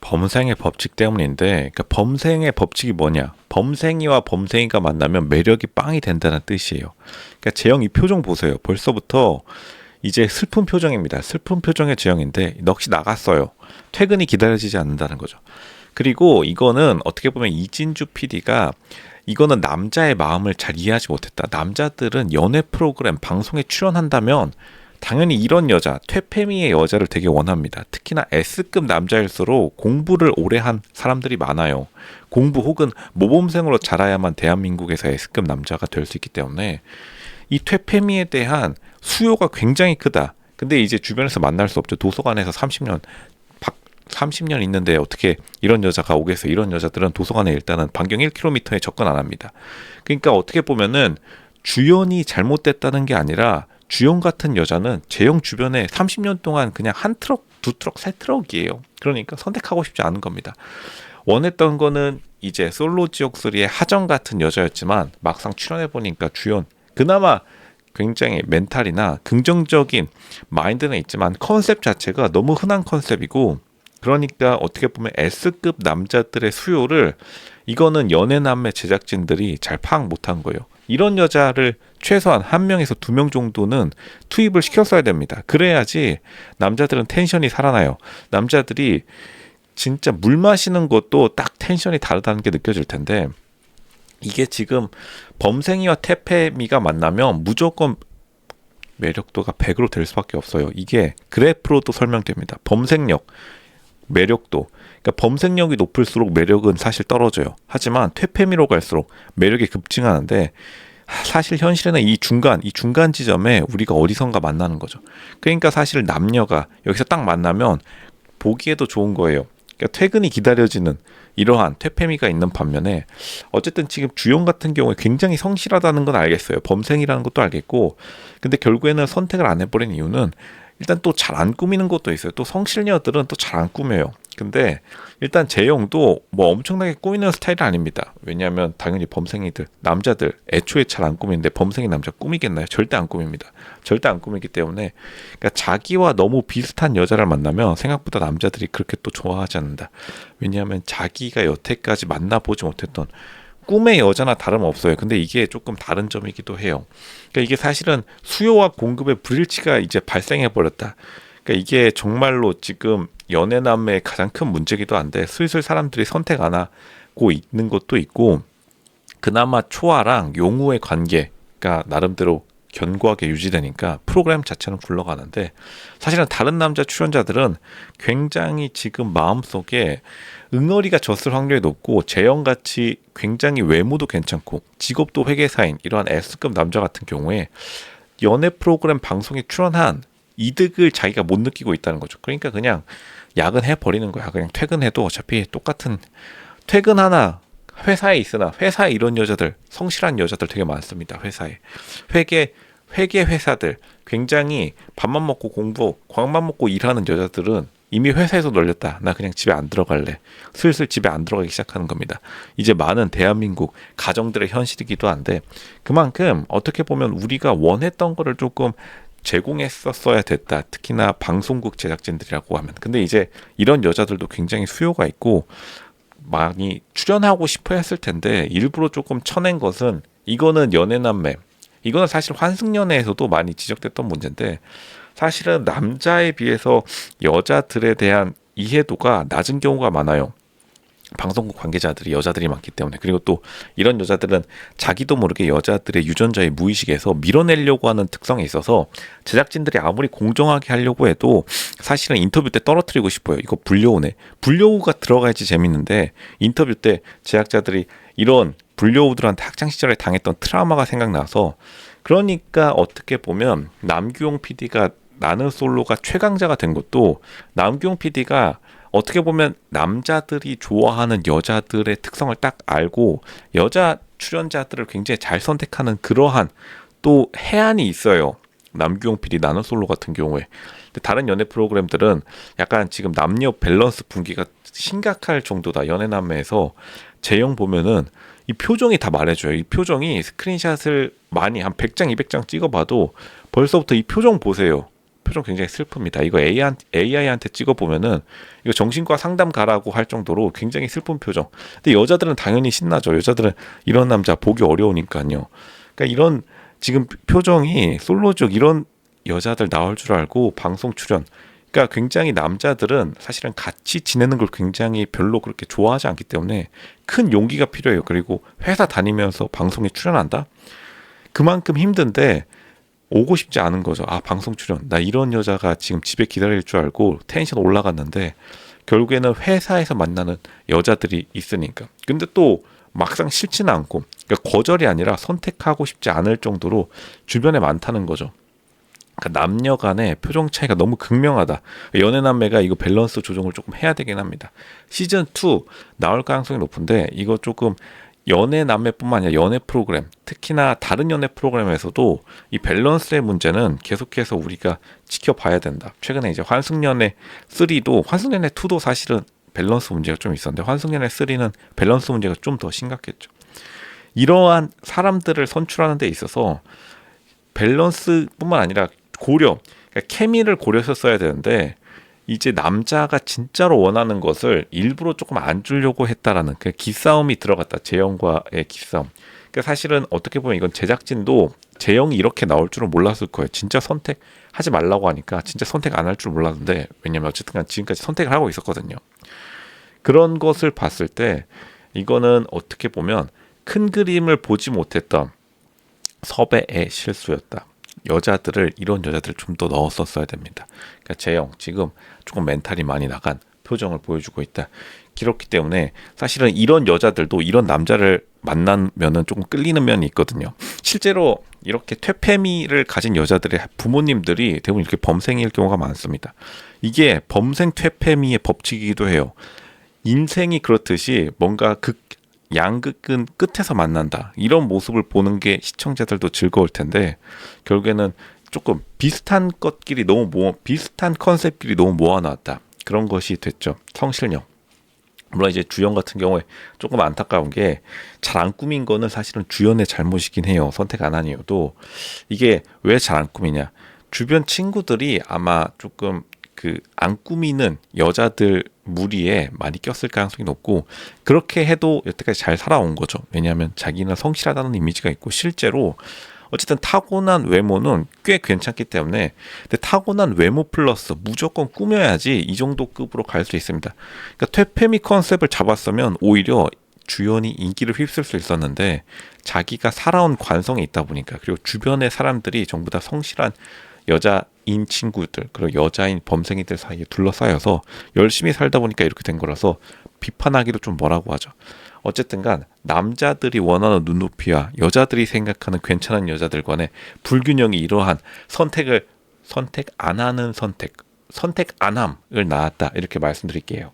범생의 법칙 때문인데, 그러니까 범생의 법칙이 뭐냐? 범생이와 범생이가 만나면 매력이 빵이 된다는 뜻이에요. 그러니까 재영 이 표정 보세요. 벌써부터 이제 슬픈 표정입니다. 슬픈 표정의 재영인데 넋이 나갔어요. 퇴근이 기다려지지 않는다는 거죠. 그리고 이거는 어떻게 보면 이진주 PD가 이거는 남자의 마음을 잘 이해하지 못했다. 남자들은 연애 프로그램 방송에 출연한다면 당연히 이런 여자, 퇴폐미의 여자를 되게 원합니다. 특히나 S급 남자일수록 공부를 오래 한 사람들이 많아요. 공부 혹은 모범생으로 자라야만 대한민국에서 S급 남자가 될 수 있기 때문에 이 퇴폐미에 대한 수요가 굉장히 크다. 근데 이제 주변에서 만날 수 없죠. 도서관에서 30년 있는데 어떻게 이런 여자가 오겠어요. 이런 여자들은 도서관에 일단은 반경 1km에 접근 안 합니다. 그러니까 어떻게 보면은 주연이 잘못됐다는 게 아니라 주연 같은 여자는 재영 주변에 30년 동안 그냥 한 트럭, 두 트럭, 세 트럭이에요. 그러니까 선택하고 싶지 않은 겁니다. 원했던 거는 이제 솔로 지옥3의 하정 같은 여자였지만 막상 출연해보니까 주연, 그나마 굉장히 멘탈이나 긍정적인 마인드는 있지만 컨셉 자체가 너무 흔한 컨셉이고, 그러니까 어떻게 보면 S급 남자들의 수요를 이거는 연애남매 제작진들이 잘 파악 못한 거예요. 이런 여자를 최소한 한 명에서 두 명 정도는 투입을 시켰어야 됩니다. 그래야지 남자들은 텐션이 살아나요. 남자들이 진짜 물 마시는 것도 딱 텐션이 다르다는 게 느껴질 텐데, 이게 지금 범생이와 태페미가 만나면 무조건 매력도가 100으로 될 수밖에 없어요. 이게 그래프로도 설명됩니다. 범생력, 매력도. 그러니까 범생력이 높을수록 매력은 사실 떨어져요. 하지만 퇴폐미로 갈수록 매력이 급증하는데, 사실 현실에는 이 중간 지점에 우리가 어디선가 만나는 거죠. 그러니까 사실 남녀가 여기서 딱 만나면 보기에도 좋은 거예요. 그러니까 퇴근이 기다려지는 이러한 퇴폐미가 있는 반면에, 어쨌든 지금 주연 같은 경우에 굉장히 성실하다는 건 알겠어요. 범생이라는 것도 알겠고, 근데 결국에는 선택을 안 해버린 이유는 일단 또 잘 안 꾸미는 것도 있어요. 또 성실녀들은 또 잘 안 꾸며요. 근데 일단 재영도 뭐 엄청나게 꾸미는 스타일은 아닙니다. 왜냐하면 당연히 범생이들, 남자들 애초에 잘 안 꾸미는데 범생이 남자 꾸미겠나요? 절대 안 꾸밉니다. 절대 안 꾸미기 때문에, 그러니까 자기와 너무 비슷한 여자를 만나면 생각보다 남자들이 그렇게 또 좋아하지 않는다. 왜냐하면 자기가 여태까지 만나보지 못했던 꿈의 여자나 다름없어요. 근데 이게 조금 다른 점이기도 해요. 그러니까 이게 사실은 수요와 공급의 불일치가 이제 발생해 버렸다. 그러니까 이게 정말로 지금 연애남매의 가장 큰 문제기도 한데, 슬슬 사람들이 선택 안 하고 있는 것도 있고, 그나마 초아랑 용우의 관계가 나름대로 견고하게 유지되니까 프로그램 자체는 굴러가는데, 사실은 다른 남자 출연자들은 굉장히 지금 마음속에 응어리가 졌을 확률이 높고, 재영같이 굉장히 외모도 괜찮고 직업도 회계사인 이러한 S급 남자 같은 경우에 연애 프로그램 방송에 출연한 이득을 자기가 못 느끼고 있다는 거죠. 그러니까 그냥 야근해 버리는 거야. 그냥 퇴근해도 어차피 똑같은, 퇴근 하나 회사에 있으나, 회사에 이런 여자들, 성실한 여자들 되게 많습니다. 회사에 회계 회사들, 굉장히 밥만 먹고 공부, 광만 먹고 일하는 여자들은 이미 회사에서 널렸다. 나 그냥 집에 안 들어갈래. 슬슬 집에 안 들어가기 시작하는 겁니다. 이제 많은 대한민국 가정들의 현실이기도 한데, 그만큼 어떻게 보면 우리가 원했던 거를 조금 제공했었어야 됐다. 특히나 방송국 제작진들이라고 하면. 근데 이제 이런 여자들도 굉장히 수요가 있고 많이 출연하고 싶어 했을 텐데, 일부러 조금 쳐낸 것은, 이거는 연애남매, 이거는 사실 환승연애에서도 많이 지적됐던 문제인데, 사실은 남자에 비해서 여자들에 대한 이해도가 낮은 경우가 많아요. 방송국 관계자들이 여자들이 많기 때문에. 그리고 또 이런 여자들은 자기도 모르게 여자들의 유전자의 무의식에서 밀어내려고 하는 특성이 있어서, 제작진들이 아무리 공정하게 하려고 해도 사실은 인터뷰 때 떨어뜨리고 싶어요. 이거 불려우네. 불려우가 들어가야지 재밌는데, 인터뷰 때 제작자들이 이런 불려우들한테 학창시절에 당했던 트라우마가 생각나서, 그러니까 어떻게 보면 남규용 PD가 나는 솔로가 최강자가 된 것도, 남규용 PD가 어떻게 보면 남자들이 좋아하는 여자들의 특성을 딱 알고 여자 출연자들을 굉장히 잘 선택하는 그러한 또 해안이 있어요. 남규용 PD 나는 솔로 같은 경우에. 근데 다른 연애 프로그램들은 약간 지금 남녀 밸런스 붕괴가 심각할 정도다. 연애남매에서 재영 보면은 이 표정이 다 말해줘요. 이 표정이 스크린샷을 많이 한 100장, 200장 찍어봐도 벌써부터 이 표정 보세요. 표정 굉장히 슬픕니다. 이거 AI한테 찍어보면은 이거 정신과 상담 가라고 할 정도로 굉장히 슬픈 표정. 근데 여자들은 당연히 신나죠. 여자들은 이런 남자 보기 어려우니까요. 그러니까 이런 지금 표정이 솔로족 이런 여자들 나올 줄 알고 방송 출연. 그러니까 굉장히 남자들은 사실은 같이 지내는 걸 굉장히 별로 그렇게 좋아하지 않기 때문에 큰 용기가 필요해요. 그리고 회사 다니면서 방송에 출연한다? 그만큼 힘든데 오고 싶지 않은 거죠. 아, 방송 출연. 나 이런 여자가 지금 집에 기다릴 줄 알고 텐션 올라갔는데 결국에는 회사에서 만나는 여자들이 있으니까. 근데 또 막상 싫지는 않고, 그러니까 거절이 아니라 선택하고 싶지 않을 정도로 주변에 많다는 거죠. 그러니까 남녀 간의 표정 차이가 너무 극명하다. 연애남매가 이거 밸런스 조정을 조금 해야 되긴 합니다. 시즌 2 나올 가능성이 높은데 이거 조금 연애남매뿐만 아니라 연애 프로그램, 특히나 다른 연애 프로그램에서도 이 밸런스의 문제는 계속해서 우리가 지켜봐야 된다. 최근에 이제 환승연애 3도 환승연애 2도 사실은 밸런스 문제가 좀 있었는데 환승연애 3는 밸런스 문제가 좀 더 심각했죠. 이러한 사람들을 선출하는 데 있어서 밸런스뿐만 아니라 고려, 그러니까 케미를 고려했어야 되는데 이제 남자가 진짜로 원하는 것을 일부러 조금 안 주려고 했다라는 그 기싸움이 들어갔다. 재영과의 기싸움. 그러니까 사실은 어떻게 보면 이건 제작진도 재영이 이렇게 나올 줄은 몰랐을 거예요. 진짜 선택하지 말라고 하니까 진짜 선택 안 할 줄 몰랐는데 왜냐면 어쨌든 지금까지 선택을 하고 있었거든요. 그런 것을 봤을 때 이거는 어떻게 보면 큰 그림을 보지 못했던 섭외의 실수였다. 이런 여자들을 좀 더 넣었었어야 됩니다. 그러니까 재영 지금 조금 멘탈이 많이 나간 표정을 보여주고 있다. 그렇기 때문에 사실은 이런 여자들도 이런 남자를 만나면은 조금 끌리는 면이 있거든요. 실제로 이렇게 퇴폐미를 가진 여자들의 부모님들이 대부분 이렇게 범생일 경우가 많습니다. 이게 범생 퇴폐미의 법칙이기도 해요. 인생이 그렇듯이 뭔가 양극은 끝에서 만난다. 이런 모습을 보는 게 시청자들도 즐거울 텐데 결국에는 조금 비슷한 컨셉끼리 너무 모아놨다. 그런 것이 됐죠. 성실령. 물론 이제 주연 같은 경우에 조금 안타까운 게 잘 안 꾸민 거는 사실은 주연의 잘못이긴 해요. 선택 안 아니어도 이게 왜 잘 안 꾸미냐. 주변 친구들이 아마 조금 안 꾸미는 여자들 무리에 많이 꼈을 가능성이 높고 그렇게 해도 여태까지 잘 살아온 거죠. 왜냐하면 자기는 성실하다는 이미지가 있고 실제로 어쨌든 타고난 외모는 꽤 괜찮기 때문에 근데 타고난 외모 플러스 무조건 꾸며야지 이 정도 급으로 갈 수 있습니다. 그러니까 퇴폐미 컨셉을 잡았으면 오히려 주연이 인기를 휩쓸 수 있었는데 자기가 살아온 관성이 있다 보니까 그리고 주변의 사람들이 전부 다 성실한 여자인 친구들 그리고 여자인 범생이들 사이에 둘러싸여서 열심히 살다 보니까 이렇게 된 거라서 비판하기도 좀 뭐라고 하죠. 어쨌든 간 남자들이 원하는 눈높이와 여자들이 생각하는 괜찮은 여자들 간의 불균형이 이러한 선택 안 함을 낳았다 이렇게 말씀드릴게요.